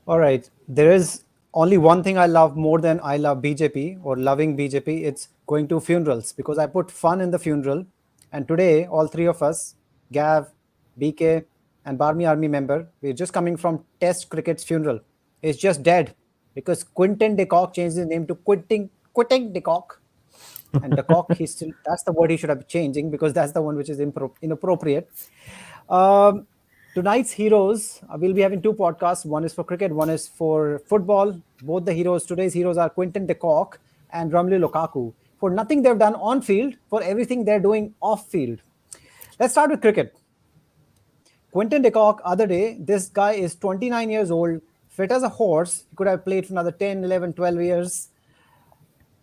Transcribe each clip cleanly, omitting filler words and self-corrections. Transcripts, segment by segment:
All right. There is only one thing I love more than I love BJP or loving BJP. It's going to funerals because I put fun in the funeral. And today, all three of us, Gav, BK, and Barmy Army member, we're just coming from Test Cricket's funeral. It's just dead because Quinton de Kock changed his name to Quitting de Kock. And de Kock, he's still, that's the word he should have been changing because that's the one which is inappropriate. Um, Tonight's heroes, we'll be having two podcasts. One is for cricket, one is for football. Both the heroes, today's heroes are Quinton de Kock and Romelu Lukaku. For nothing they've done on field, for everything they're doing off field. Let's start with cricket. Quinton de Kock, other day, this guy is 29 years old, fit as a horse. He could have played for another 10, 11, 12 years.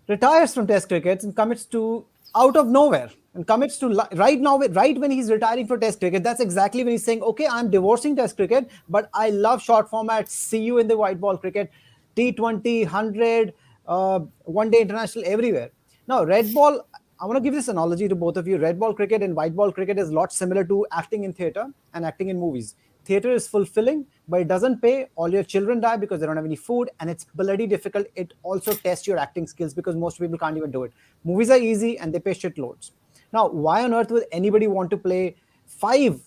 Retires from Test cricket and commits to out of nowhere and commits to right now, right when he's retiring for Test cricket. That's exactly when he's saying, "Okay, I'm divorcing Test cricket, but I love short formats. See you in the white ball cricket, T20, 100, one day international, everywhere." Now, red ball. I want to give this analogy to both of you. Red ball cricket and white ball cricket is a lot similar to acting in theater and acting in movies. Theater is fulfilling, but it doesn't pay. All your children die because they don't have any food, and it's bloody difficult. It also tests your acting skills because most people can't even do it. Movies are easy and they pay shitloads. Now, why on earth would anybody want to play five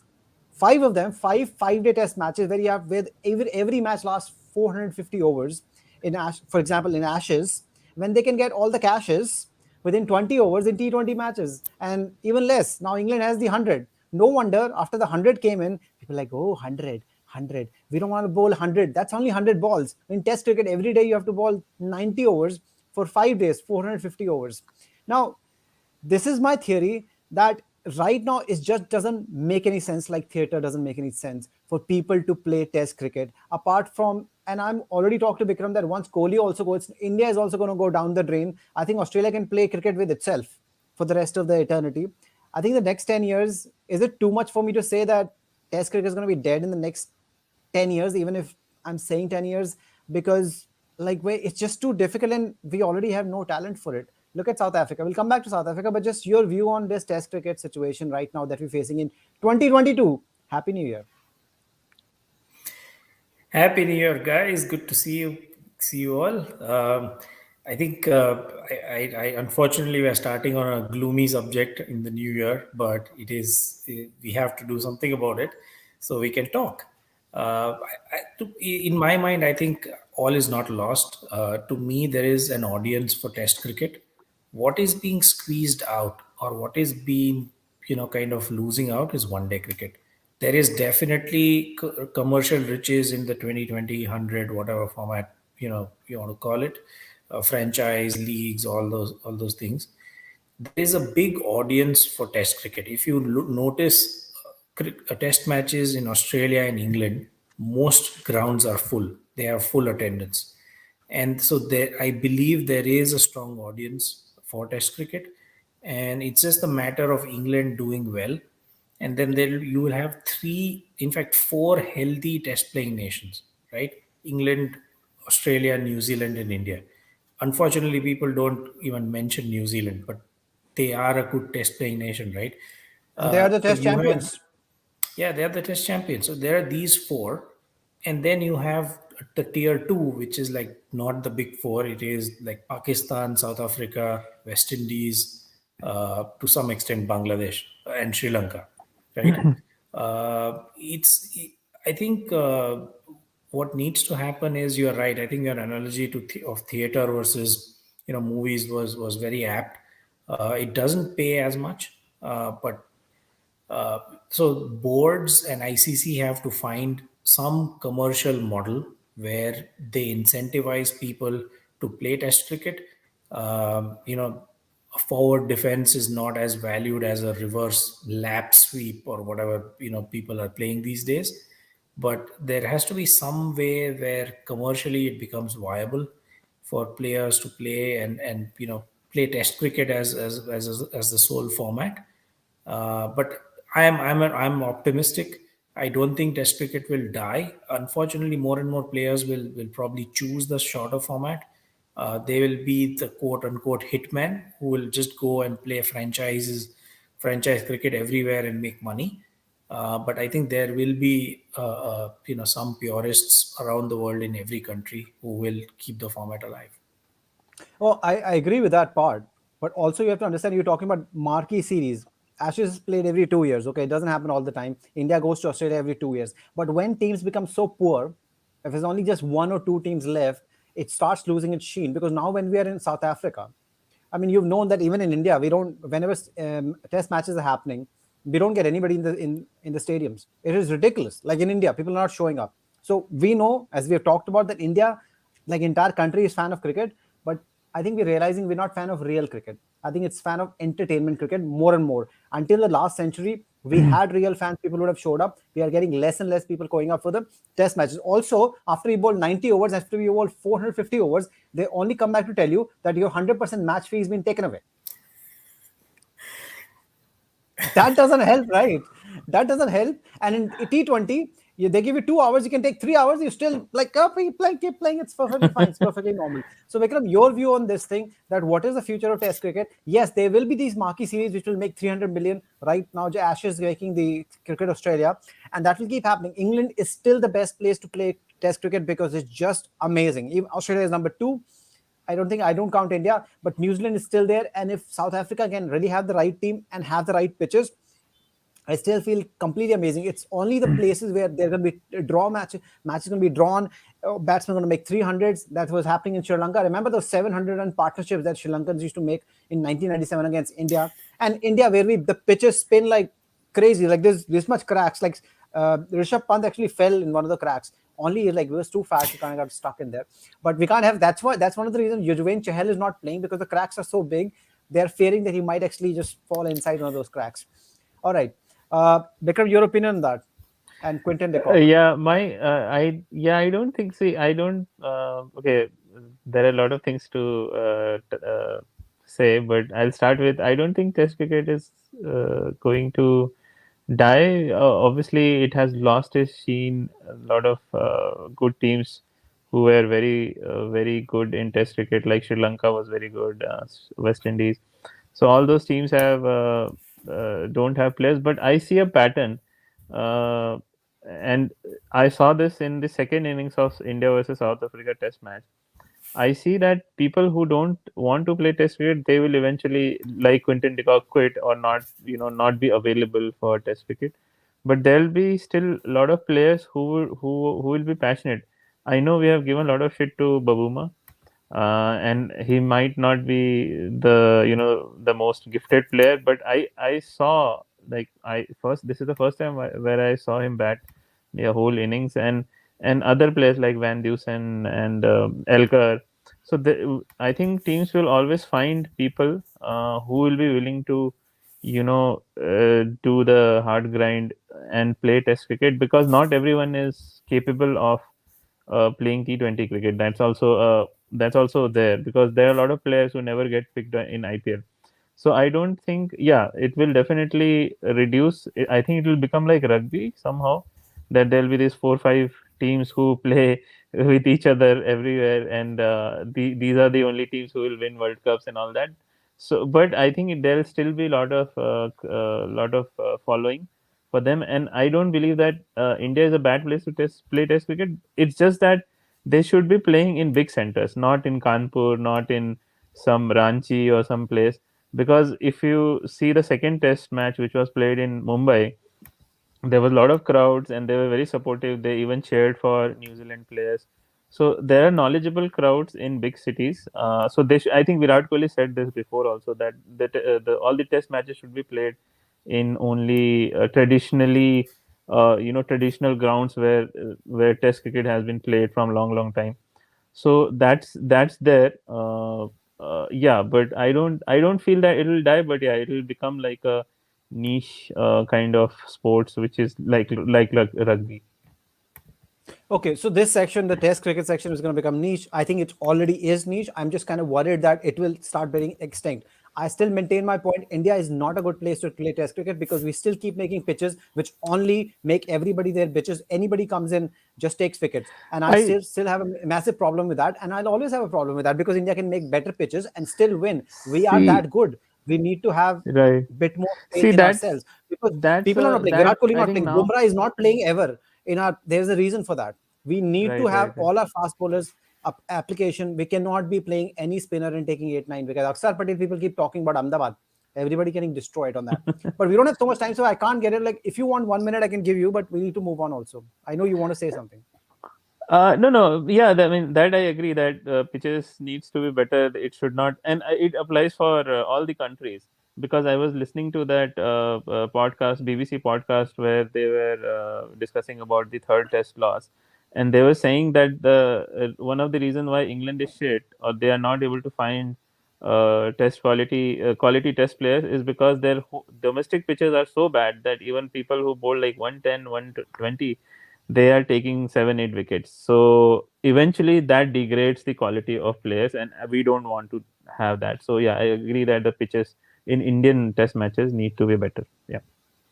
of them, five-day test matches where you have with every match lasts 450 overs for example, in Ashes, when they can get all the cashes within 20 overs in T20 matches and even less. Now England has the 100. No wonder after the 100 came in, people were like, oh, 100, 100. We don't want to bowl 100. That's only 100 balls. In Test cricket, every day you have to bowl 90 overs for 5 days, 450 overs. Now, this is my theory that right now it just doesn't make any sense, like theater doesn't make any sense for people to play Test cricket apart from, and I'm already talked to Bikram that once Kohli also goes, India is also going to go down the drain. I think Australia can play cricket with itself for the rest of the eternity. I think the next 10 years, is it too much for me to say that Test cricket is going to be dead in the next 10 years, even if I'm saying 10 years, because like it's just too difficult and we already have no talent for it. Look at South Africa. We'll come back to South Africa, but just your view on this Test cricket situation right now that we're facing in 2022. Happy New Year. Happy New Year, guys! Good to see you. See you all. I think I unfortunately we are starting on a gloomy subject in the new year, but it is we have to do something about it, so we can talk. In my mind, I think all is not lost. To me, there is an audience for Test cricket. What is being squeezed out, or what is being kind of losing out, is one day cricket. There is definitely commercial riches in the 2020 100 whatever format you want to call it, franchise leagues, all those things. There is a big audience for Test cricket. If you notice test matches in Australia and England, most grounds are full. They have full attendance, and so there, I believe there is a strong audience for Test cricket, and it's just a matter of England doing well, and then there you will have three, in fact, four healthy Test playing nations, right? England, Australia, New Zealand, and India. Unfortunately, people don't even mention New Zealand, but they are a good Test playing nation, right? And they are the So Test you have, champions. yeah, they are the Test champions. So there are these four, and then you have the tier two, which is like not the big four. It is like Pakistan, South Africa, West Indies, to some extent Bangladesh and Sri Lanka, right? It's I think what needs to happen is, you're right. I think your analogy of theater versus movies was very apt. It doesn't pay as much, but so boards and ICC have to find some commercial model where they incentivize people to play Test cricket. A forward defense is not as valued as a reverse lap sweep or whatever people are playing these days. But there has to be some way where commercially it becomes viable for players to play and play Test cricket as the sole format. But I'm optimistic. I don't think Test cricket will die. Unfortunately, more and more players will probably choose the shorter format. They will be the quote unquote hitman who will just go and play franchise cricket everywhere and make money. But I think there will be some purists around the world in every country who will keep the format alive. Oh, I agree with that part. But also, you have to understand you're talking about marquee series. Ashes is played every 2 years. Okay, it doesn't happen all the time. India goes to Australia every 2 years. But when teams become so poor, if there's only just one or two teams left, it starts losing its sheen. Because now, when we are in South Africa, I mean, you've known that even in India, we don't. Whenever test matches are happening, we don't get anybody in the stadiums. It is ridiculous. Like in India, people are not showing up. So we know, as we have talked about, that India, like entire country, is fan of cricket. But I think we're realizing we're not fan of real cricket. I think it's fan of entertainment cricket more and more. Until the last century, we had real fans. People would have showed up. We are getting less and less people going up for the test matches. Also, after we bowled 90 overs, after we bowled 450 overs, they only come back to tell you that your 100% match fee has been taken away. That doesn't help, right? That doesn't help. And in T20, they give you 2 hours, you can take 3 hours, you still like, oh, keep playing, it's perfectly fine, it's perfectly normal. So, Vikram, your view on this thing, that what is the future of Test cricket? Yes, there will be these marquee series which will make 300 million. Right now, the Ashes making the Cricket Australia, and that will keep happening. England is still the best place to play Test cricket because it's just amazing. Even Australia is number two. I don't count India, but New Zealand is still there. And if South Africa can really have the right team and have the right pitches, I still feel completely amazing. It's only the places where there going to be draw matches going to be drawn. Batsmen going to make 300s. That was happening in Sri Lanka. I remember those 700 run partnerships that Sri Lankans used to make in 1997 against India. And India, where the pitches spin like crazy, like there's this much cracks. Like Rishabh Pant actually fell in one of the cracks. Only like it was too fast, he kind of got stuck in there. But we can't have. That's one of the reasons Yuzvendra Chahal is not playing, because the cracks are so big. They're fearing that he might actually just fall inside one of those cracks. All right. Vikram, your opinion on that, and Quinton de Kock. I don't think. See, I don't. Okay, there are a lot of things to say, but I'll start with. I don't think Test cricket is going to die. Obviously, it has lost its sheen. A lot of good teams who were very good in Test cricket, like Sri Lanka was very good, West Indies. So all those teams have don't have players, but I see a pattern, uh, and I saw this in the second innings of India versus South Africa Test match. I see that people who don't want to play Test cricket, they will eventually, like Quinton de Kock, quit or not, not be available for Test cricket. But there'll be still a lot of players who will be passionate. I know we have given a lot of shit to Babuma, and he might not be the most gifted player, but I saw, like, I first this is the first time where I saw him bat the whole innings, and other players like Van Dusen and Elgar. So I think teams will always find people who will be willing to do the hard grind and play Test cricket, because not everyone is capable of playing T20 cricket. That's also there, because there are a lot of players who never get picked in IPL. So I don't think, yeah, it will definitely reduce. I think it will become like rugby somehow, that there'll be these 4 5 teams who play with each other everywhere, and these are the only teams who will win World Cups and all that. So, but I think there'll still be a lot of following for them, and I don't believe that India is a bad place to play Test cricket. It's just that they should be playing in big centers, not in Kanpur, not in some Ranchi or some place. Because if you see the second Test match, which was played in Mumbai, there was a lot of crowds and they were very supportive. They even cheered for New Zealand players. So there are knowledgeable crowds in big cities. So I think Virat Kohli said this before also, that all the test matches should be played in only traditional grounds where test cricket has been played from long time. So that's there. Yeah, but I don't feel that it will die, but yeah, it will become like a niche kind of sports, which is like rugby. Okay, so this section, the Test cricket section, is going to become niche. I think it already is niche. I'm just kind of worried that it will start getting extinct. I still maintain my point. India is not a good place to play Test cricket, because we still keep making pitches which only make everybody their bitches. Anybody comes in just takes wickets, and I I still have a massive problem with that. And I'll always have a problem with that, because India can make better pitches and still win. We are see. that good. We need to have Right. bit more faith See, in ourselves, because that's people are not playing. that Virat Kohli I not think playing. now. Bumrah is not playing ever. There's a reason for that. We need to Right, have right, right. all our fast bowlers application. We cannot be playing any spinner and taking 8 9 wickets. Aksar Patel, people keep talking about Ahmedabad. Everybody getting destroyed on that. But we don't have so much time, so I can't get it. Like, if you want 1 minute, I can give you, but we need to move on also. I know you want to say something. No, no, yeah, I mean that I agree that pitches needs to be better. It should not, and it applies for all the countries because I was listening to that podcast, BBC podcast, where they were discussing about the third Test loss, and they were saying that the one of the reason why England is shit or they are not able to find test quality test players is because their domestic pitches are so bad that even people who bowl like 110, 120, they are taking 7 8 wickets, so eventually that degrades the quality of players, and we don't want to have that. So yeah, I agree that the pitches in Indian test matches need to be better. Yeah.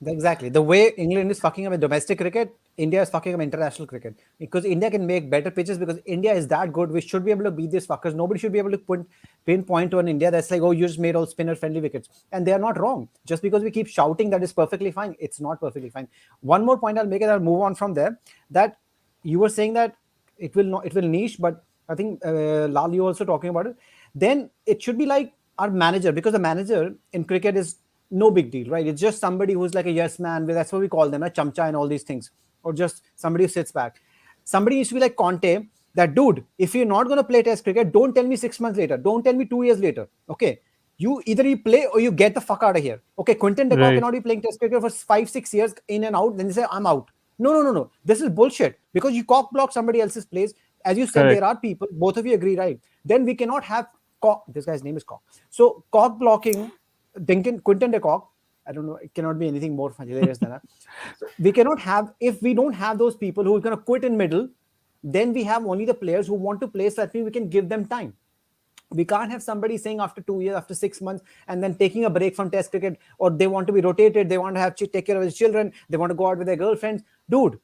Exactly. The way England is fucking up in domestic cricket, India is fucking up international cricket. Because India can make better pitches, because India is that good. We should be able to beat these fuckers. Nobody should be able to pinpoint to an India that's like, oh, you just made all spinner friendly wickets. And they are not wrong. Just because we keep shouting that is perfectly fine, it's not perfectly fine. One more point I'll make, and I'll move on from there. That you were saying that it will niche, but I think Lal, you also talking about it. Then it should be like our manager, because the manager in cricket is no big deal, right? It's just somebody who's like a yes man. That's what we call them, a chamcha and all these things, or just somebody who sits back. Somebody used to be like Conte, that dude, if you're not going to play test cricket, don't tell me 6 months later, don't tell me 2 years later. Okay, you play or you get the fuck out of here. Okay, Quinton de Kock Right. cannot be playing test cricket for 5 6 years in and out, then they say I'm out. No, no, no, no, this is bullshit, because you cock block somebody else's plays. As you said, there Correct. are people, both of you agree, right? Then we cannot have this guy's name is Cock. So cock blocking, Quinton de Kock, I don't know, it cannot be anything more hilarious than that. So we cannot have, if we don't have those people who are going to quit in middle, then we have only the players who want to play, so that means we can give them time. We can't have somebody saying after 2 years, after 6 months, and then taking a break from test cricket, or they want to be rotated, they want to have take care of his children, they want to go out with their girlfriends. Dude,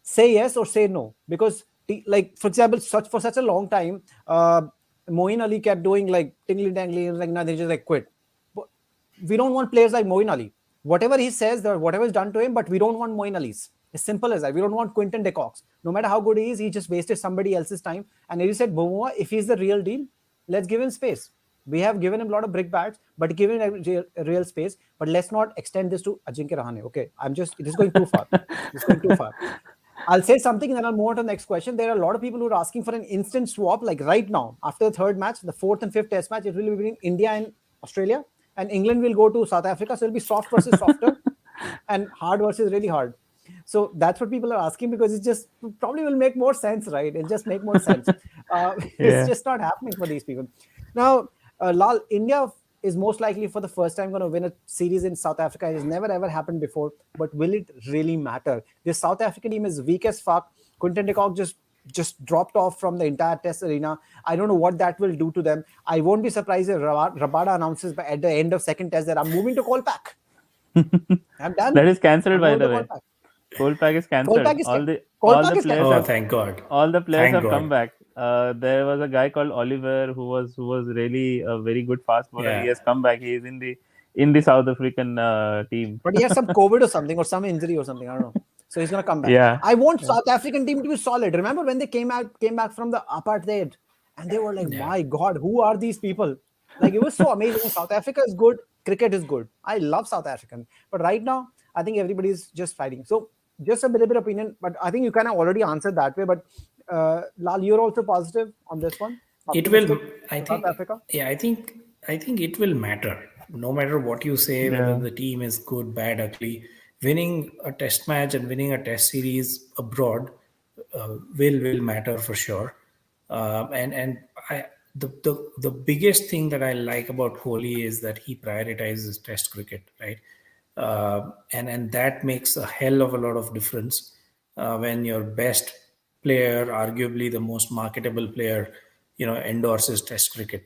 say yes or say no. Because, like, for example, for such a long time, Moeen Ali kept doing like tingly dangly, like nothing, just like quit. But we don't want players like Moeen Ali. Whatever he says, whatever is done to him, but we don't want Moeen Ali's. As simple as that. We don't want Quinton de Kock's. No matter how good he is, he just wasted somebody else's time. And as you said, Bumwa, if he's the real deal, let's give him space. We have given him a lot of brick bats, but give him a real space. But let's not extend this to Ajinkya Rahane. Okay, it is going too far. It's going too far. I'll say something and then I'll move on to the next question. There are a lot of people who are asking for an instant swap, like right now, after the third match, the fourth and fifth test match, it will be between India and Australia, and England will go to South Africa. So it'll be soft versus softer and hard versus really hard. So that's what people are asking, because it just probably will make more sense, right? It'll just make more sense. It's Yeah. just not happening for these people. Now, Lal, India is most likely for the first time going to win a series in South Africa. It has never ever happened before. But will it really matter? This South African team is weak as fuck. Quinton de Kock just dropped off from the entire test arena. I don't know what that will do to them. I won't be surprised if Rabada announces at the end of second test that I'm moving to Kolpak. I'm done. That is cancelled, I'm by moving the to way. Kolpak. Coldpack is cancelled. Kolpak is All the Kolpak is players Oh, have thank God. Thank come God. back. There was a guy called Oliver who was really a very good fast bowler. He Yeah. has come back. He is in the South African team. But he has some COVID or something, or some injury or something. I don't know. So he's gonna come back. Yeah. I want South African team to be solid. Remember when they came back from the apartheid, and they were like, Yeah. "My God, who are these people?" Like, it was so amazing. South Africa is good. Cricket is good. I love South African. But right now, I think everybody's just fighting. So just a little bit of opinion, but I think you kind of already answered that way. But Lal, you're also positive on this one, It will, optimistic I for South think, Africa. yeah, I think it will matter. No matter what you say, whether Yeah. the team is good, bad, ugly, winning a test match and winning a test series abroad will matter for sure. And I the biggest thing that I like about Kohli is that he prioritizes test cricket, right? And that makes a hell of a lot of difference when your best player, arguably the most marketable player, endorses test cricket.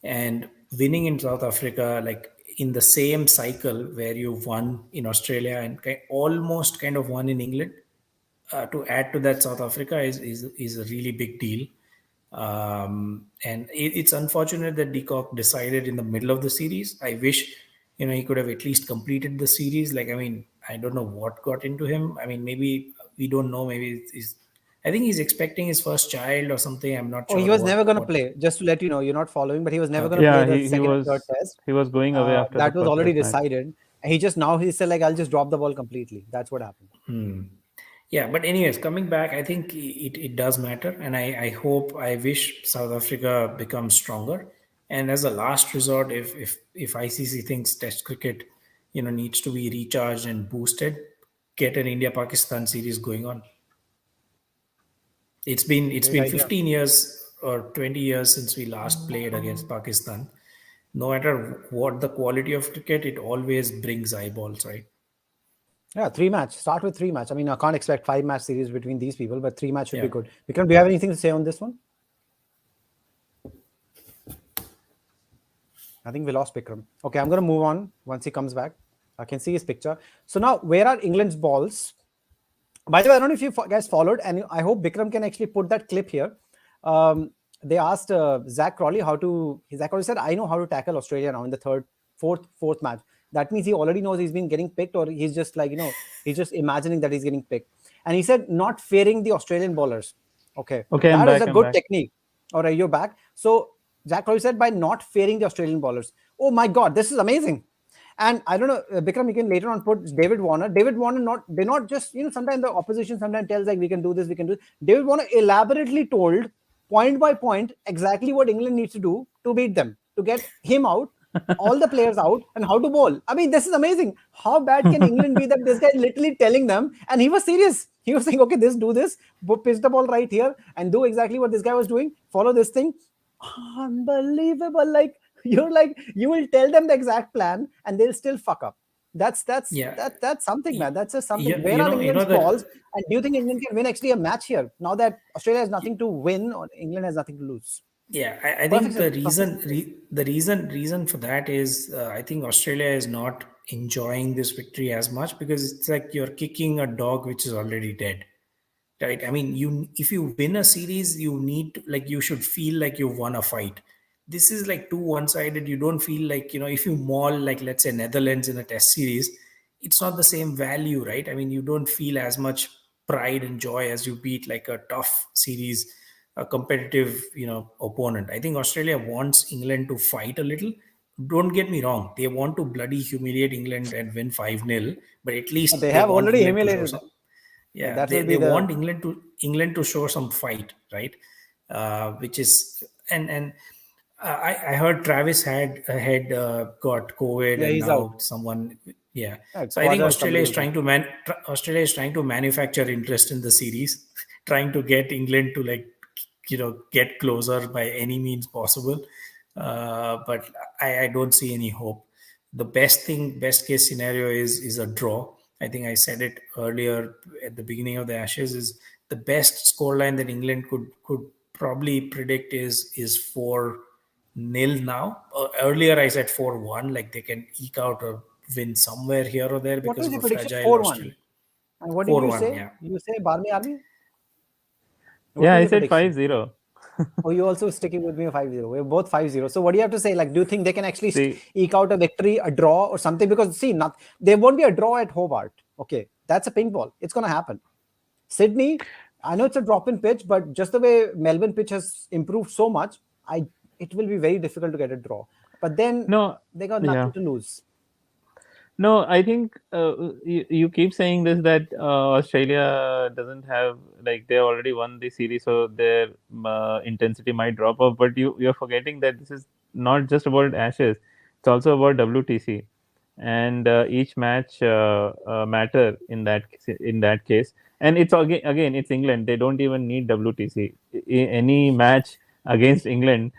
And winning in South Africa, like in the same cycle where you won in Australia and almost kind of won in England, to add to that, South Africa is a really big deal. And it's unfortunate that De Kock decided in the middle of the series. I wish He could have at least completed the series. Like, I mean, I don't know what got into him. I mean, maybe we don't know. Maybe he's. I think he's expecting his first child or something. I'm not Oh, he sure was what. never going to What? play. Just to let you know, you're not following, but he was never going to Okay. play Yeah, the he second and third was test. he was going away after the That was first already test match. decided. He just now he said like I'll just drop the ball completely. That's what happened. Yeah, but anyways, coming back, I think it does matter, and I wish South Africa becomes stronger. And as a last resort, if ICC thinks Test cricket, needs to be recharged and boosted, get an India Pakistan series going on. It's Great been idea. 15 years or 20 years since we last played against Pakistan. No matter what the quality of cricket, it always brings eyeballs, right? Yeah, three match. Start with three match. I mean, I can't expect 5 match series between these people, but three match should Yeah. be good. Vikram, do you have anything to say on this one? I think we lost Vikram. Okay, I'm going to move on once he comes back. I can see his picture. So now, where are England's balls? By the way, I don't know if you guys followed, and I hope Bikram can actually put that clip here. They asked Zach Crawley how to. Zach Crawley said, "I know how to tackle Australia now in the fourth match." That means he already knows he's been getting picked, or he's just like he's just imagining that he's getting picked. And he said, "Not fearing the Australian bowlers." Okay, Okay, I'm that is back. a I'm good back. technique. All right, you're back. So Zach Crawley said by not fearing the Australian bowlers. Oh my God, this is amazing. And I don't know, Bikram, you can later on put David Warner. David Warner, they're not just, sometimes the opposition sometimes tells like, we can do this, we can do this. David Warner elaborately told point by point exactly what England needs to do to beat them, to get him out, all the players out, and how to bowl. I mean, this is amazing. How bad can England be that this guy is literally telling them? And he was serious. He was saying, okay, do this, pitch the ball right here, and do exactly what this guy was doing. Follow this thing. Unbelievable. Like, you will tell them the exact plan and they'll still fuck up. Yeah. That's something, man. That's just something. Yeah, Where are you know England's that. balls? And do you think England can win actually a match here now that Australia has nothing to win or England has nothing to lose? Yeah, I think Perfect situation. the reason for that is, I think Australia is not enjoying this victory as much because it's like you're kicking a dog which is already dead, right? I mean, you if you win a series, you need to, like, you should feel like you've won a fight. This is like too one-sided. You don't feel like, if you maul, like, let's say, Netherlands in a test series, it's not the same value, right? I mean, you don't feel as much pride and joy as you beat like a tough series, a competitive, opponent. I think Australia wants England to fight a little. Don't get me wrong, they want to bloody humiliate England and win 5-0, but at least They they have want already England to show humiliated some. them. Like Yeah, that they, will be they the want England to show some fight, right? Which is, and I heard Travis had got COVID, yeah, and he's out. now someone. Yeah. Yeah, So I think Quadra somebody was out. Australia is trying to manufacture interest in the series, trying to get England to, like, get closer by any means possible. But I don't see any hope. The best case scenario is a draw. I think I said it earlier at the beginning of the Ashes. Is the best scoreline that England could probably predict is 4-0 now. Earlier I said 4-1. Like, they can eke out a win somewhere here or there What because was of your a prediction? fragile 4-1. Australia. And what did Four you one, say? yeah. You say Barmy Army? What Yeah, was I your said prediction? 5-0. Oh, you also sticking with me 5-0. We're both 5-0. So what do you have to say? Like, do you think they can actually See, eke out a victory, a draw, or something? Because see, not there won't be a draw at Hobart. Okay, that's a pink ball. It's gonna happen. Sydney, I know it's a drop-in pitch, but just the way Melbourne pitch has improved so much, it will be very difficult to get a draw. But then no, they got yeah. nothing to lose. No, I think you keep saying this that Australia doesn't have, like, they already won the series, so their intensity might drop off. But you're forgetting that this is not just about Ashes; it's also about WTC, and each match matter in that case. And it's again it's England; they don't even need WTC. Any match against England,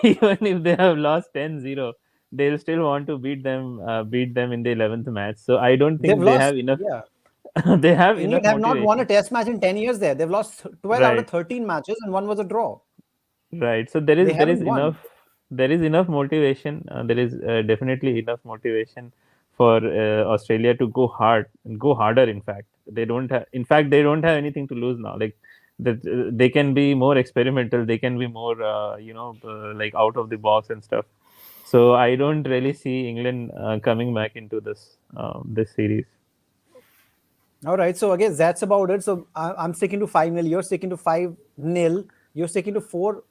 even if they have lost 10-0, they'll still want to beat them in the 11th match. So I don't They've think they lost. have enough. Yeah, They have enough England have not won a motivation. Test match in 10 years. There, they've lost 12 out of Right, 13 matches, and one was a draw. right. So They there is haven't won. enough motivation. There is definitely enough motivation for Australia to go hard and go harder. In fact they don't have anything to lose now. Like, that they can be more experimental. They can be more like out of the box and stuff. So I don't really see England coming back into this series. All right. So again, that's about it. So I'm sticking to 5-0. You're sticking to 5-0. You're sticking to 4-0,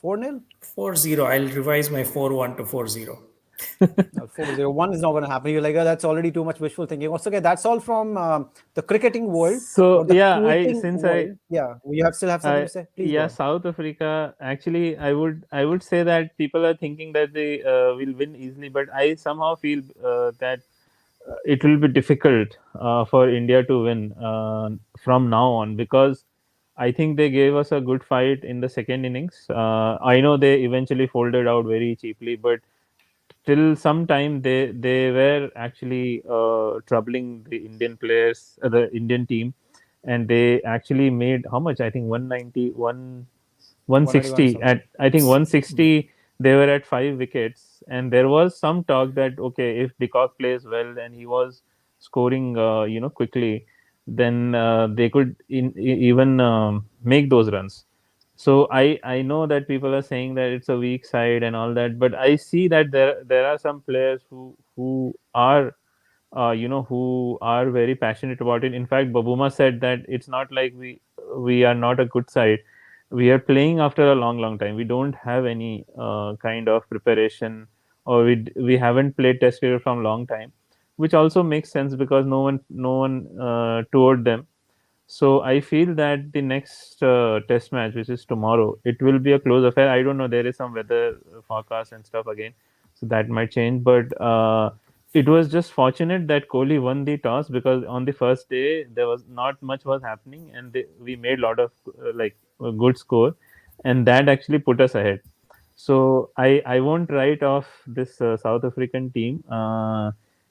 4-0. 4-0. I'll revise my 4-1 to 4-0. No, 4-0. 1 is not going to happen. You're like, oh, that's already too much wishful thinking. Also, okay, that's all from the cricketing world So or the yeah, I quilting since world. Yeah. You still have something to say? Please go yeah, on. South Africa. Actually, I would say that people are thinking that they will win easily, but I somehow feel that it will be difficult for India to win from now on, because I think they gave us a good fight in the second innings. I know they eventually folded out very cheaply, but till some time they were actually troubling the Indian players, the Indian team, and they actually made how much? I think 190, 191 160 something. at I think 160 they were at 5 wickets, and there was some talk that okay, if Decock plays well and he was scoring quickly, then they could even make those runs. So I know that people are saying that it's a weak side and all that, but I see that there are some players who are who are very passionate about it. In fact, Babuma said that it's not like we are not a good side. We are playing after a long time. We don't have any kind of preparation, or we haven't played test cricket from long time, which also makes sense because no one toured them. So I feel that the next test match, which is tomorrow, it will be a close affair. I don't know. There is some weather forecast and stuff again, so that might change. But it was just fortunate that Kohli won the toss, because on the first day there was not much was happening, and we made a lot of like a good score, and that actually put us ahead. So I won't write off this South African team.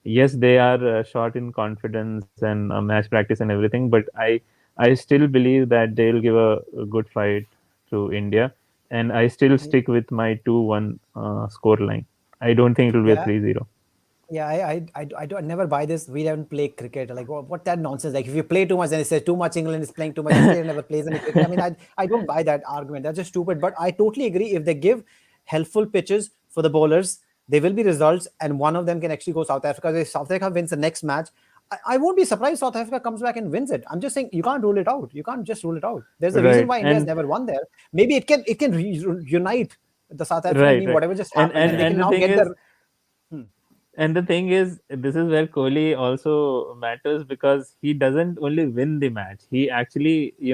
Yes, they are short in confidence and match practice and everything, but I still believe that they'll give a good fight to India, and I still stick with my 2-1 score line. I don't think it will be a Yeah. 3-0. Yeah, I don't never buy this. We don't play cricket. Like, what that nonsense? Like, if you play too much, then it says too much. England is playing too much. This player never plays any cricket. I mean, I don't buy that argument. That's just stupid. But I totally agree. If they give helpful pitches for the bowlers, there will be results, and one of them can actually go South Africa. If South Africa wins the next match, I won't be surprised South Africa comes back and wins it. I'm just saying you can't rule it out. You can't just rule it out. There's a reason Right, why India has and never won there. Maybe it can unite the South African right, team. right, Whatever just and happened, and and they can and the now thing get is, their. Hmm. this is where Kohli also matters, because he doesn't only win the match. He actually, he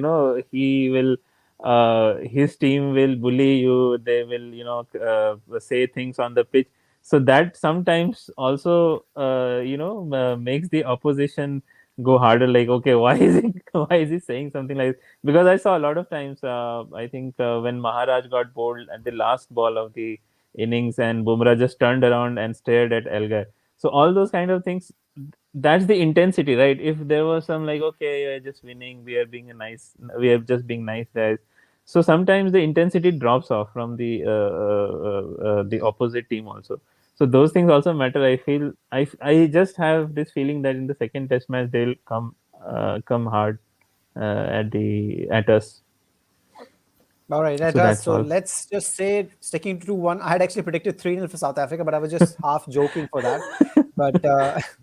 will, his team will bully you. They will, say things on the pitch. So that sometimes also, makes the opposition go harder. Like, okay, why is he, why is he saying something like? Because I saw a lot of times. I think when Maharaj got bowled at the last ball of the innings, and Bumrah just turned around and stared at Elgar. So all those kind of things, that's the intensity, right? If there was some like, okay, you're just winning, we are just being nice guys. So sometimes the intensity drops off from the opposite team also. So those things also matter. I feel I just have this feeling that in the second test match they'll come hard at us. All right, So let us. that's So all. let's just say sticking to 1. I had actually predicted 3-0 for South Africa, but I was just half joking for that. But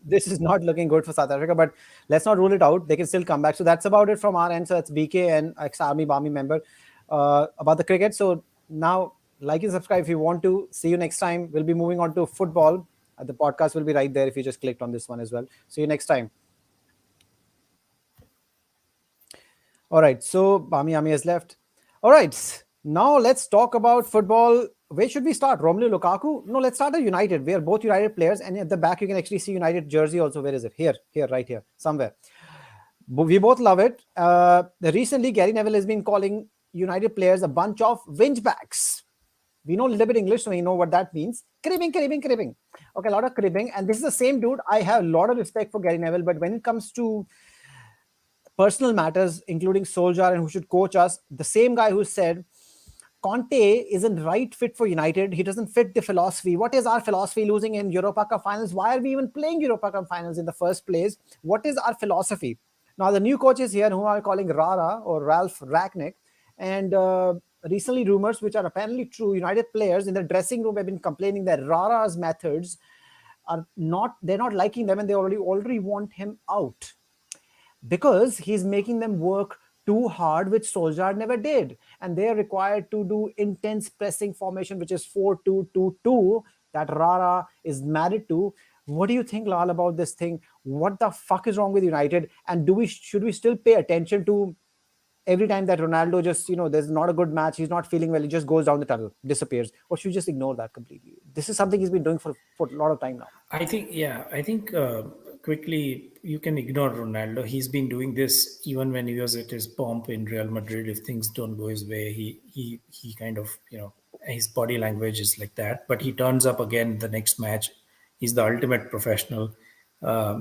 this is not looking good for South Africa. But let's not rule it out. They can still come back. So that's about it from our end. So that's BK and ex-Army Barmy member about the cricket. So now, like and subscribe if you want to. See you next time. We'll be moving on to football. The podcast will be right there if you just clicked on this one as well. See you next time. All right, so Bami Ami has left. All right, now let's talk about football. Where should we start? Romelu Lukaku? No, let's start at United. We are both United players, and at the back you can actually see United jersey also. Where is it? Here, right here, somewhere. We both love it. Recently, Gary Neville has been calling United players a bunch of wingebacks. We know a little bit English, so we know what that means. Cribbing, cribbing, cribbing. Okay, a lot of cribbing. And this is the same dude. I have a lot of respect for Gary Neville, but when it comes to personal matters, including Solskjaer and who should coach us, the same guy who said Conte isn't right fit for United. He doesn't fit the philosophy. What is our philosophy losing in Europa Cup finals? Why are we even playing Europa Cup finals in the first place? What is our philosophy? Now, the new coach is here who are calling Rara or Ralph Ragnick. And recently, rumors which are apparently true, United players in the dressing room have been complaining that Rara's methods are not, they're not liking them, and they already want him out because he's making them work too hard, which Solskjaer never did. And they are required to do intense pressing formation, which is 4-2-2-2, that Rara is married to. What do you think, Lal, about this thing? What the fuck is wrong with United? And should we still pay attention to every time that Ronaldo just, there's not a good match, he's not feeling well, he just goes down the tunnel, disappears? Or should we just ignore that completely? This is something he's been doing for a lot of time now. I think, yeah, I think quickly you can ignore Ronaldo. He's been doing this even when he was at his pomp in Real Madrid. If things don't go his way, he kind of, his body language is like that. But he turns up again the next match. He's the ultimate professional.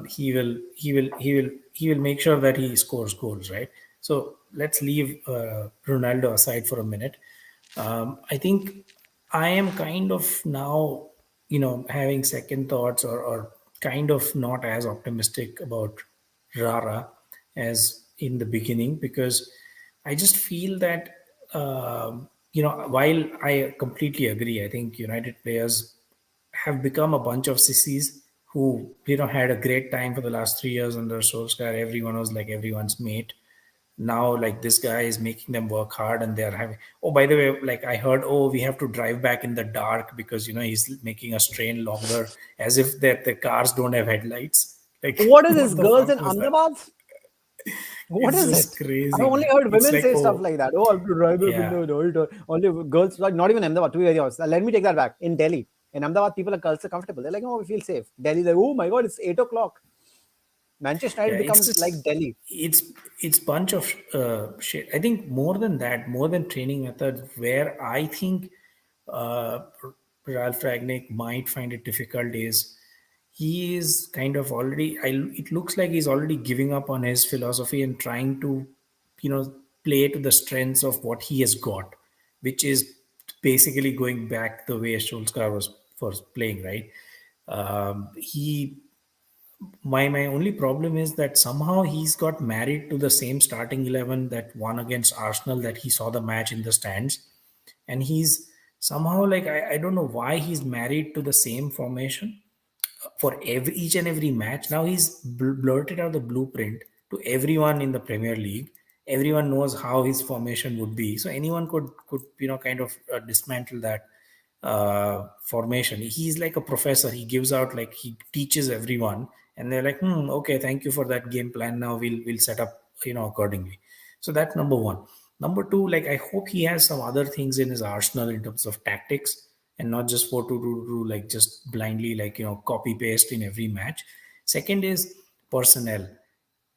He will make sure that he scores goals, right? So let's leave Ronaldo aside for a minute. I think I am kind of now, having second thoughts, or kind of not as optimistic about Rara as in the beginning, because I just feel that, while I completely agree, I think United players have become a bunch of sissies who, had a great time for the last 3 years under Solskjaer. Everyone was like everyone's mate. Now, like, this guy is making them work hard, and they're having, oh, by the way, like, I heard, oh, we have to drive back in the dark because, he's making us train longer, as if that the cars don't have headlights. Like, What is this, what the girls in fuck was that? Ahmedabad? What It's is just it? I've crazy, only man. heard It's women like, say stuff oh, like that. Oh, I have to drive up in yeah. the night. Only girls, like, not even Ahmedabad, to be very honest. Let me take that back. In Delhi, in Ahmedabad, people are girls are comfortable. They're like, oh, we feel safe. Delhi, like, oh my god, it's 8 o'clock. Manchester Yeah, United it's becomes like just, Delhi. it's bunch of shit. I think more than that, more than training methods, where I think uh, Ralph Ragnick might find it difficult is he is kind of already. It looks like he's already giving up on his philosophy and trying to, play to the strengths of what he has got, which is basically going back the way Solskjaer was playing, right? He my only problem is that somehow he's got married to the same starting 11 that won against Arsenal, that he saw the match in the stands, and he's somehow, like, I don't know why he's married to the same formation for each and every match. Now he's blurted out the blueprint to everyone in the Premier League. Everyone knows how his formation would be, so anyone could kind of dismantle that formation. He's like a professor. He gives out, like, he teaches everyone, and they're like, okay, thank you for that game plan. Now we'll set up accordingly. So that's number one. Number two, like, I hope he has some other things in his arsenal in terms of tactics, and not just 4-2-2, like, just blindly, like, copy paste in every match. Second is personnel.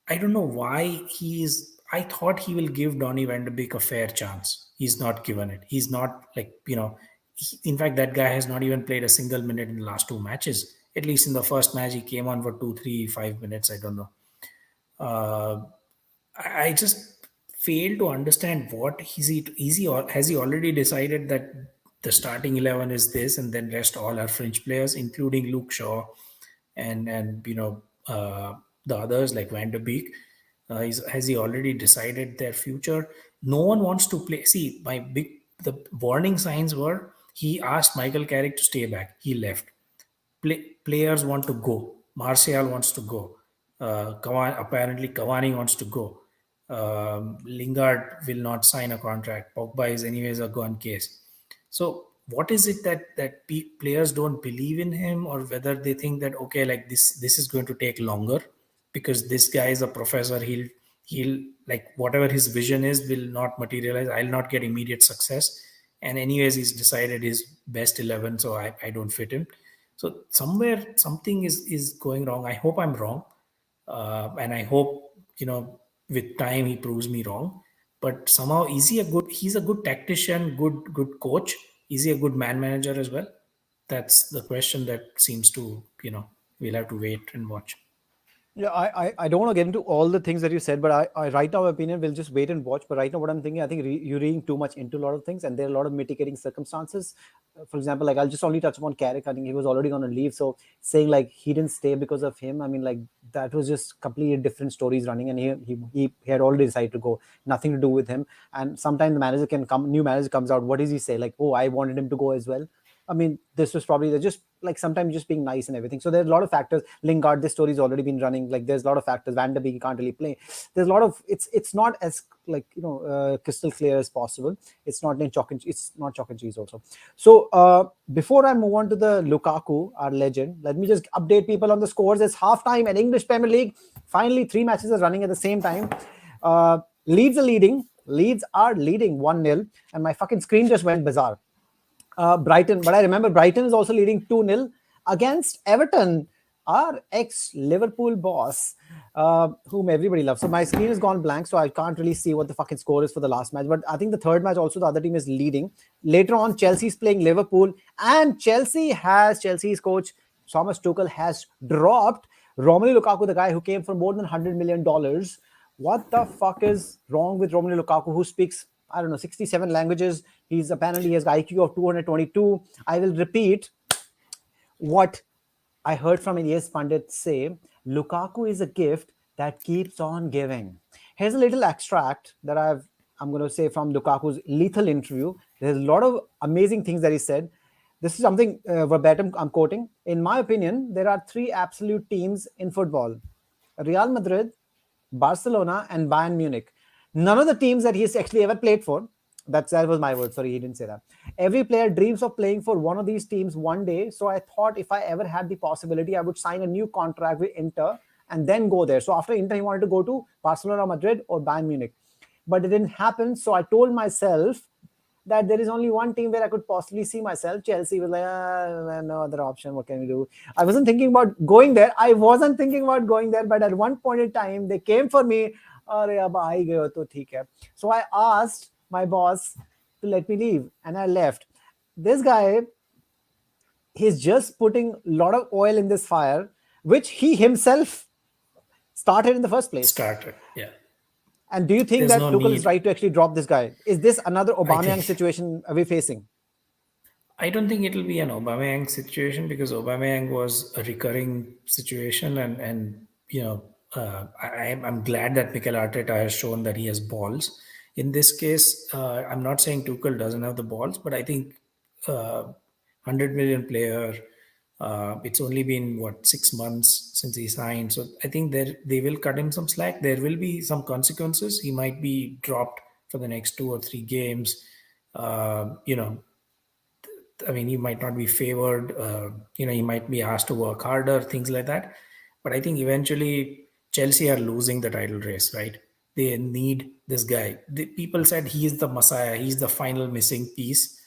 I don't know why he's. I thought he will give Donny Van de Beek a fair chance. He's not given it. He's not, like, in fact, that guy has not even played a single minute in the last two matches. At least in the first match, he came on for 2, 3, 5 minutes. I don't know. Uh, I just fail to understand what has he already decided that the starting 11 is this, and then rest all are French players, including Luke Shaw and the others like Van der Beek. Has he already decided their future? No one wants to play. See, the warning signs were, he asked Michael Carrick to stay back. He left. Players want to go. Martial wants to go. Apparently Cavani wants to go. Lingard will not sign a contract. Pogba is anyways a gone case. So what is it that players don't believe in him, or whether they think that, okay, like, this is going to take longer because this guy is a professor. He'll, like, whatever his vision is will not materialize. I'll not get immediate success, and anyways he's decided his best 11, so I don't fit him. So somewhere something is going wrong. I hope I'm wrong, and I hope, with time he proves me wrong. But somehow, is he a good? He's a good tactician, good coach. Is he a good man manager as well? That's the question that seems to, we'll have to wait and watch. Yeah, I don't want to get into all the things that you said, but I right now, my opinion, we'll just wait and watch. But right now, what I'm thinking, I think you're reading too much into a lot of things, and there are a lot of mitigating circumstances. For example, like I'll just only touch upon Carrick. I think he was already going to leave, so saying like he didn't stay because of him, I mean, like that was just completely different stories running, and he had already decided to go, nothing to do with him. And sometimes the manager can come, new manager comes out. What does he say? Like, oh, I wanted him to go as well. I mean, this was probably they're just like sometimes just being nice and everything. So there's a lot of factors. Lingard, this story's already been running. Like there's a lot of factors. Van der Beek can't really play. There's a lot of it's not as like crystal clear as possible. It's not in chalk and it's not chalk and cheese also. So before I move on to the Lukaku, our legend, let me just update people on the scores. It's halftime in English Premier League. Finally, three matches are running at the same time. Leeds are leading. Leeds are leading 1-0, and my fucking screen just went bizarre. Brighton, but I remember Brighton is also leading 2-0 against Everton, our ex Liverpool boss, whom everybody loves. So my screen has gone blank, so I can't really see what the fucking score is for the last match. But I think the third match also the other team is leading. Later on, Chelsea's playing Liverpool, and Chelsea's coach Thomas Tuchel has dropped Romelu Lukaku, the guy who came for more than $100 million. What the fuck is wrong with Romelu Lukaku, who speaks, I don't know, 67 languages? He's apparently he has IQ of 222. I will repeat what I heard from Ilyas Pandit say. Lukaku is a gift that keeps on giving. Here's a little extract that I'm going to say from Lukaku's lethal interview. There's a lot of amazing things that he said. This is something verbatim I'm quoting. In my opinion, there are three absolute teams in football: Real Madrid, Barcelona, and Bayern Munich. None of the teams that he's actually ever played for. That was my word. Sorry, he didn't say that. Every player dreams of playing for one of these teams one day. So I thought if I ever had the possibility, I would sign a new contract with Inter and then go there. So after Inter, he wanted to go to Barcelona, Madrid, or Bayern Munich. But it didn't happen. So I told myself that there is only one team where I could possibly see myself. Chelsea was like, no other option. What can we do? I wasn't thinking about going there. But at one point in time, they came for me. "Arey, ab aa gaye ho to theek hai." So I asked my boss to let me leave, and I left. This guy, he's just putting a lot of oil in this fire, which he himself started in the first place. Started. Yeah. And do you think There's that no Tuchel is need. right to actually drop this guy? Is this another I Aubameyang think situation are we facing? I don't think it'll be an Aubameyang situation because Aubameyang was a recurring situation, and I'm glad that Mikel Arteta has shown that he has balls. In this case, I'm not saying Tuchel doesn't have the balls, but I think 100 million player. It's only been what 6 months since he signed, so I think they will cut him some slack. There will be some consequences. He might be dropped for the next 2 or 3 games. You know, I mean, he might not be favored. He might be asked to work harder, things like that. But I think eventually Chelsea are losing the title race, right? They need this guy. People said he is the messiah. He's the final missing piece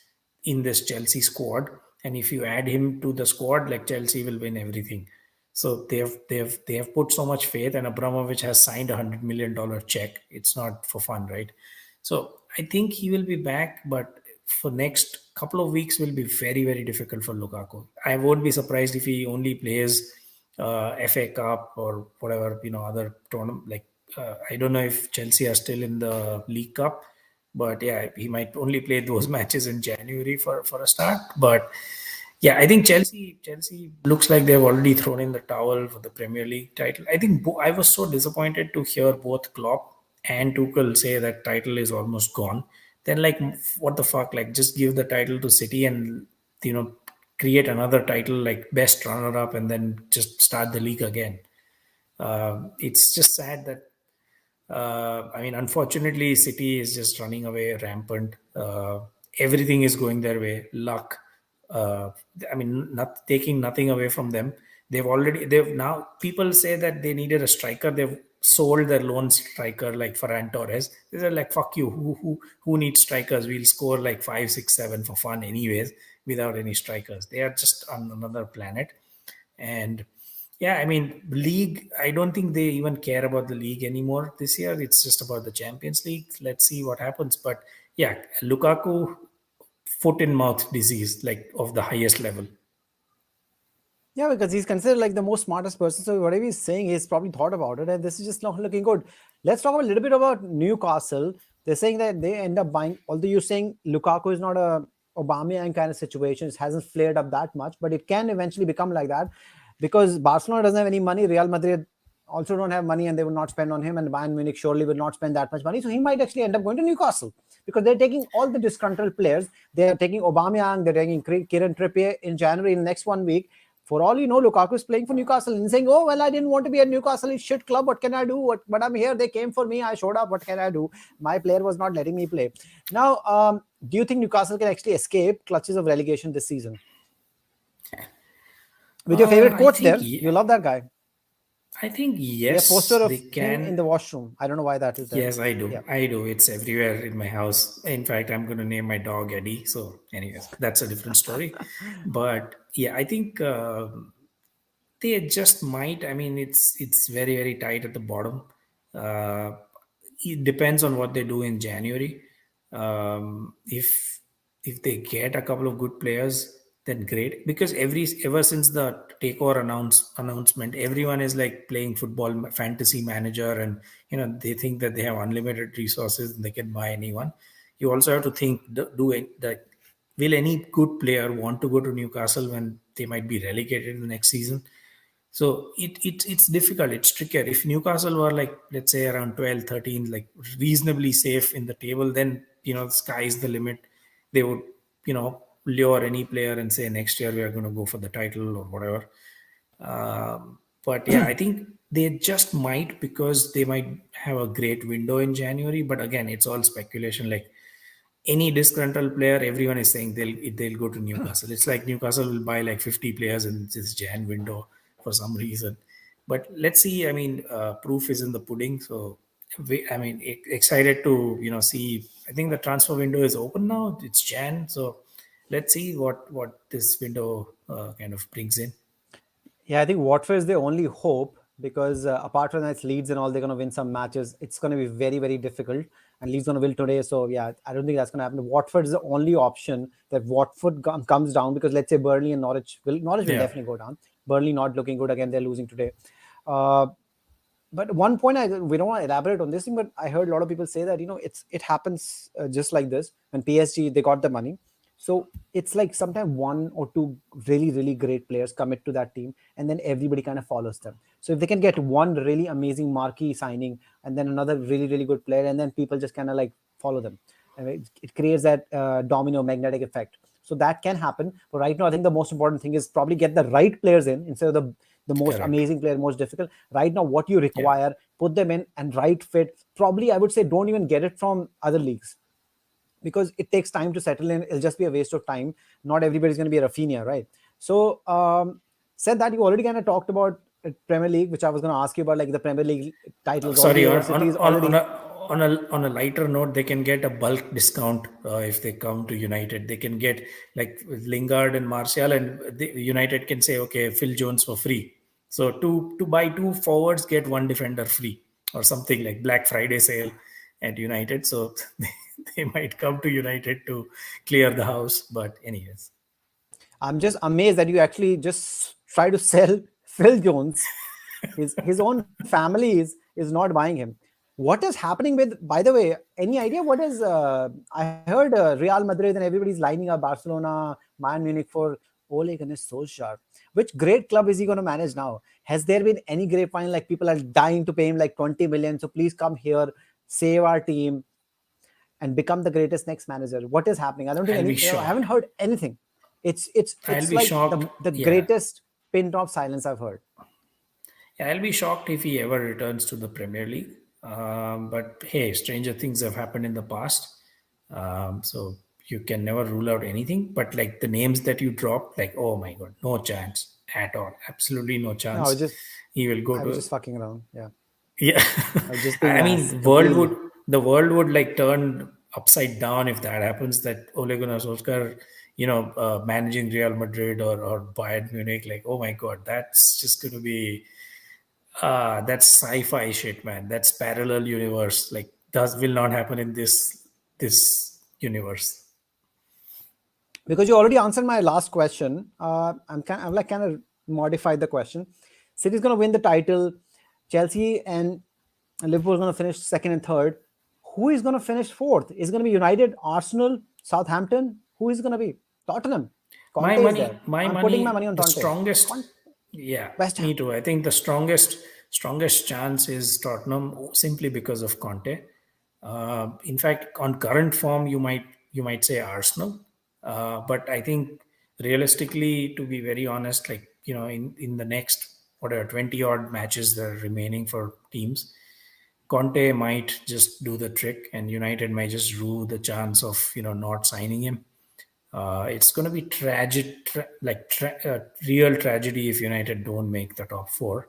in this Chelsea squad. And if you add him to the squad, like Chelsea will win everything. So they have put so much faith, and Abramovich has signed $100 million check. It's not for fun, right? So I think he will be back, but for next couple of weeks will be very very difficult for Lukaku. I won't be surprised if he only plays FA Cup or whatever other tournament. Like I don't know if Chelsea are still in the League Cup, but yeah, he might only play those matches in January for a start. But yeah, I think Chelsea looks like they've already thrown in the towel for the Premier League title. I think I was so disappointed to hear both Klopp and Tuchel say that title is almost gone. Then like, what the fuck? Like, just give the title to City and you know create another title like best runner up, and then just start the league again. It's just sad that I mean, unfortunately, City is just running away rampant. Everything is going their way. Luck. Uh, I mean, not taking nothing away from them. They've now, people say that they needed a striker. They've sold their lone striker like Ferran Torres. They said like, fuck you. Who needs strikers? We'll score like 5, 6, 7 for fun anyways without any strikers. They are just on another planet. And yeah, I mean, league, I don't think they even care about the league anymore this year. It's just about the Champions League. Let's see what happens. But yeah, Lukaku, foot and mouth disease, like of the highest level. Yeah, because he's considered like the most smartest person. So whatever he's saying, he's probably thought about it, and this is just not looking good. Let's talk a little bit about Newcastle. They're saying that they end up buying. Although you're saying Lukaku is not a Aubameyang kind of situation, it hasn't flared up that much, but it can eventually become like that because Barcelona doesn't have any money. Real Madrid also don't have money, and they will not spend on him. And Bayern Munich surely will not spend that much money, so he might actually end up going to Newcastle because they're taking all the disgruntled players. They're taking Aubameyang, they're taking Kieran Trippier in January in the next 1 week. For all you know, Lukaku is playing for Newcastle and saying, "Oh well, I didn't want to be at Newcastle. It's shit club. What can I do? But I'm here. They came for me. I showed up. What can I do? My player was not letting me play." Now, do you think Newcastle can actually escape clutches of relegation this season? With your favorite I coach think there, you love that guy. I think We have yes, poster they of him in can. the washroom. I don't know why that is there. Yes, I do. Yeah. I do. It's everywhere in my house. In fact, I'm going to name my dog Eddie. So, anyways, that's a different story. But yeah, I think they just might. I mean, it's very very tight at the bottom. Uh, it depends on what they do in January. If they get a couple of good players, then great. Because ever since the takeover announcement, everyone is like playing football fantasy manager, and they think that they have unlimited resources and they can buy anyone. You also have to think, do it that. Will any good player want to go to Newcastle when they might be relegated in the next season? So it's difficult. It's trickier. If Newcastle were like, let's say around 12, 13, like reasonably safe in the table, then, the sky is the limit. They would, lure any player and say next year we are going to go for the title or whatever. But yeah, I think they just might because they might have a great window in January. But again, it's all speculation. Like any disgruntled player, everyone is saying they'll go to Newcastle. It's like Newcastle will buy like 50 players in this Jan window for some reason. But let's see. I mean, proof is in the pudding. So I mean, excited to see. I think the transfer window is open now. It's Jan, so let's see what this window kind of brings in. Yeah, I think Watford is the only hope because apart from that, it's Leeds and all, they're going to win some matches. It's going to be very, very difficult. And Leeds going to win today. So, yeah, I don't think that's going to happen. Watford is the only option that Watford comes down because let's say Burnley and Norwich will Yeah, definitely go down. Burnley not looking good. Again, they're losing today. Uh, but one point we don't want to elaborate on this thing, but I heard a lot of people say that it happens just like this when PSG they got the money, so it's like sometimes one or two really really great players commit to that team, and then everybody kind of follows them. So if they can get one really amazing marquee signing and then another really really good player, and then people just kind of like follow them, and it creates that domino magnetic effect. So that can happen. But right now, I think the most important thing is probably get the right players in instead of the most correct. amazing player, most difficult. Right now, what you Yeah, require, put them in and right fit. Probably, I would say, don't even get it from other leagues because it takes time to settle in. It'll just be a waste of time. Not everybody's going to be a Rafinha, right? So, said that you already kind of talked about Premier League, which I was going to ask you about, like the Premier League titles. All the sorry, universities already. on a lighter note, they can get a bulk discount if they come to United. They can get like Lingard and Martial, and United can say, okay, Phil Jones for free. So to buy two forwards, get one defender free, or something like Black Friday sale at United. So they might come to United to clear the house. But anyways, I'm just amazed that you actually just try to sell Phil Jones. His own family is not buying him. What is happening with? By the way, any idea what is? I heard Real Madrid and everybody's lining up Barcelona, Bayern Munich for Ole Gunnar Solskjaer. Which great club is he going to manage now? Has there been any grapevine like people are dying to pay him like 20 million? So please come here, save our team, and become the greatest next manager. What is happening? I don't think any. I'll be I haven't shocked. heard anything. It's I'll be like shocked. the Yeah, greatest pin drop silence I've heard. Yeah, I'll be shocked if he ever returns to the Premier League. But hey, stranger things have happened in the past. So you can never rule out anything. But like the names that you dropped, like, oh my God, no chance at all. Absolutely no No, I was chance. just He will go I was to, just fucking around. Yeah, yeah. I was just being I ass mean, completely. the world would like turn upside down if that happens. That Ole Gunnar Solskjaer, managing Real Madrid or Bayern Munich, like, oh my God, that's just going to be that's sci-fi shit, man. That's parallel universe. Like, does will not happen in this universe. Because you already answered my last question. I'm like kind of modify the question. City's going to win the title. Chelsea and Liverpool are going to finish second and third. Who is going to finish fourth? Is it going to be United, Arsenal, Southampton? Who is it going to be? Tottenham. My Conte is there. money, my I'm putting my money, money on the Conte. strongest. Yeah, West Ham. me too. I think the strongest chance is Tottenham simply because of Conte. In fact, on current form, you might say Arsenal, but I think realistically, to be very honest, like in the next whatever 20 odd matches that are remaining for teams, Conte might just do the trick, and United might just rue the chance of not signing him. It's going to be real tragedy if United don't make the top four.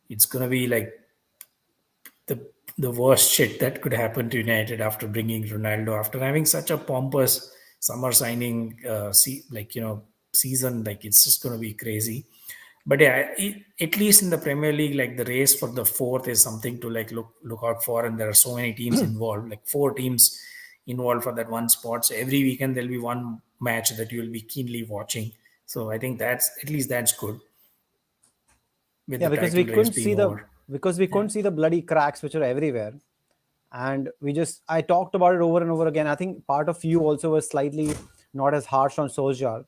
It's going to be like the the worst shit that could happen to United after bringing Ronaldo, after having such a pompous summer signing, season. Like it's just going to be crazy. But yeah, at least in the Premier League, like the race for the fourth is something to like look out for, and there are so many teams involved, like four teams involved for that one spot. So every weekend there'll be one match that you'll be keenly watching. So I think that's at least that's good with Yeah, the because we title race couldn't being see the over. because we couldn't see the bloody cracks which are everywhere. And I talked about it over and over again. I think part of you also was slightly not as harsh on Solskjaer.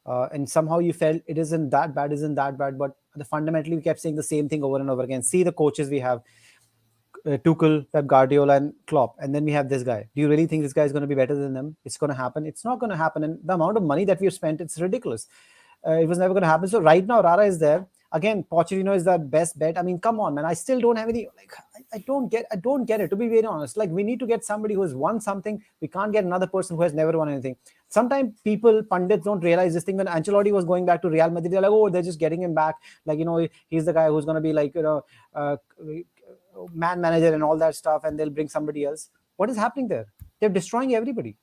And somehow you felt it isn't that bad, but fundamentally we kept saying the same thing over and over again. See the coaches we have, Tuchel, Pep Guardiola, and Klopp, and then we have this guy. Do you really think this guy is going to be better than them? It's going to happen. It's not going to happen. And the amount of money that we have spent, it's ridiculous. It was never going to happen. So right now, Rara is there again. Pochettino is the best bet. I mean, come on, man. I still don't have any. Like, I don't get it. To be very honest, like we need to get somebody who has won something. We can't get another person who has never won anything. Sometimes people, pundits, don't realize this thing. When Ancelotti was going back to Real Madrid, they're like, oh, they're just getting him back. Like he's the guy who's going to be like man manager and all that stuff, and they'll bring somebody else. What is happening there? They're destroying everybody.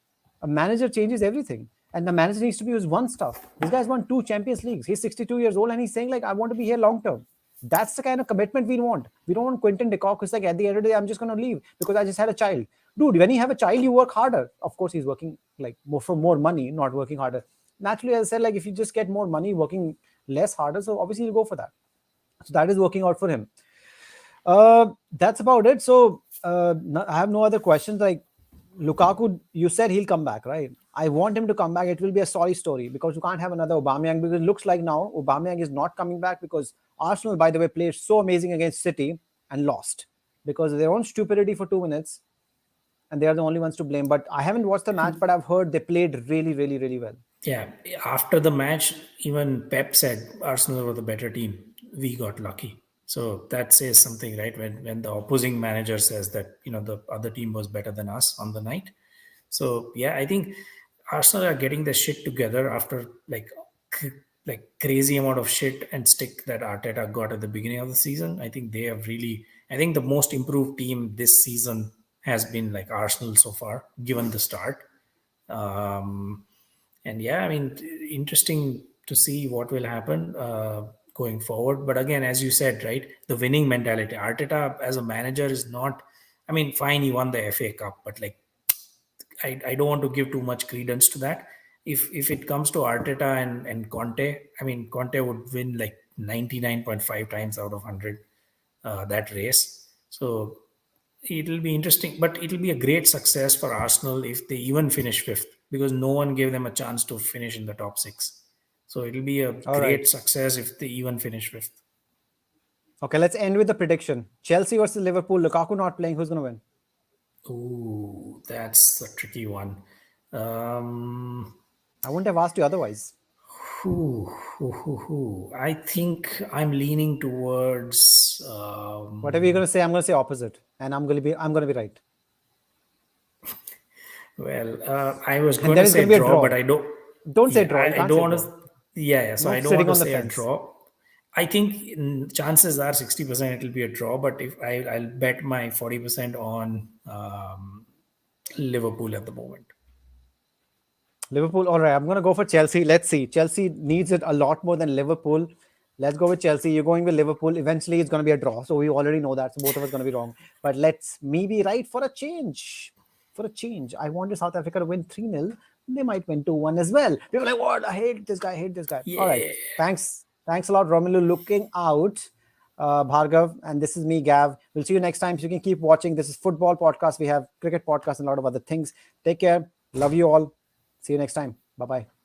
A manager changes everything, and the manager needs to be his one stuff. This guy's won 2 Champions Leagues. He's 62 years old, and he's saying like, I want to be here long term. That's the kind of commitment we want. We don't want Quentin de Kock who's like, at the end of the day, I'm just going to leave because I just had a child. Dude, when you have a child, you work harder. Of course, he's working like for more money, not working harder. Naturally, as I said, like if you just get more money, working less harder, so obviously you'll go for that. So that is working out for him. That's about it. So I have no other questions. Like Lukaku, you said he'll come back, right? I want him to come back. It will be a sorry story because you can't have another Aubameyang, because it looks like now Aubameyang is not coming back because Arsenal, by the way, played so amazing against City and lost because of their own stupidity for 2 minutes, and they are the only ones to blame. But I haven't watched the match, but I've heard they played really, really, really well. Yeah, after the match, even Pep said Arsenal were the better team. We got lucky. So that says something, right? When the opposing manager says that the other team was better than us on the night. So yeah, I think Arsenal are getting the shit together after like crazy amount of shit and stick that Arteta got at the beginning of the season. I think they have really. I think the most improved team this season has been like Arsenal so far, given the start. Um, and yeah, I mean, interesting to see what will happen going forward. But again, as you said, right, the winning mentality. Arteta as a manager is not. I mean, fine, he won the FA Cup, but like, I don't want to give too much credence to that. If it comes to Arteta and Conte, I mean, Conte would win like 99.5 times out of 100 that race. So it'll be interesting, but it'll be a great success for Arsenal if they even finish fifth, because no one gave them a chance to finish in the top six. So it'll be a All right. great success if they even finish fifth. Okay, let's end with the prediction. Chelsea versus Liverpool. Lukaku not playing. Who's going to win? Ooh, that's a tricky one. Um, I wouldn't have asked you otherwise. I think I'm leaning towards. Whatever you're going to say, I'm going to say opposite, and I'm going to be right. I was And going there to is going say to be a draw, but draw. I don't. Don't say Yeah, draw. You I can't don't say want draw. to. Yeah. So No I don't want sitting to on the say a fence. draw. I think chances are 60% it'll be a draw, but if I'll bet my 40% on Liverpool at the moment. Liverpool. All right, I'm going to go for Chelsea. Let's see. Chelsea needs it a lot more than Liverpool. Let's go with Chelsea. You're going with Liverpool. Eventually, it's going to be a draw. So we already know that. So both of us going to be wrong. But let's me be right for a change. For a change, I wanted South Africa to win 3-0. They might win 2-1 as well. People are like, what? I hate this guy. I hate this guy. All right. Yeah. Thanks. Thanks a lot, Romulo. Looking out, Bhargav, and this is me, Gav. We'll see you next time. So you can keep watching. This is football podcast. We have cricket podcast and a lot of other things. Take care. Love you all. See you next time. Bye bye.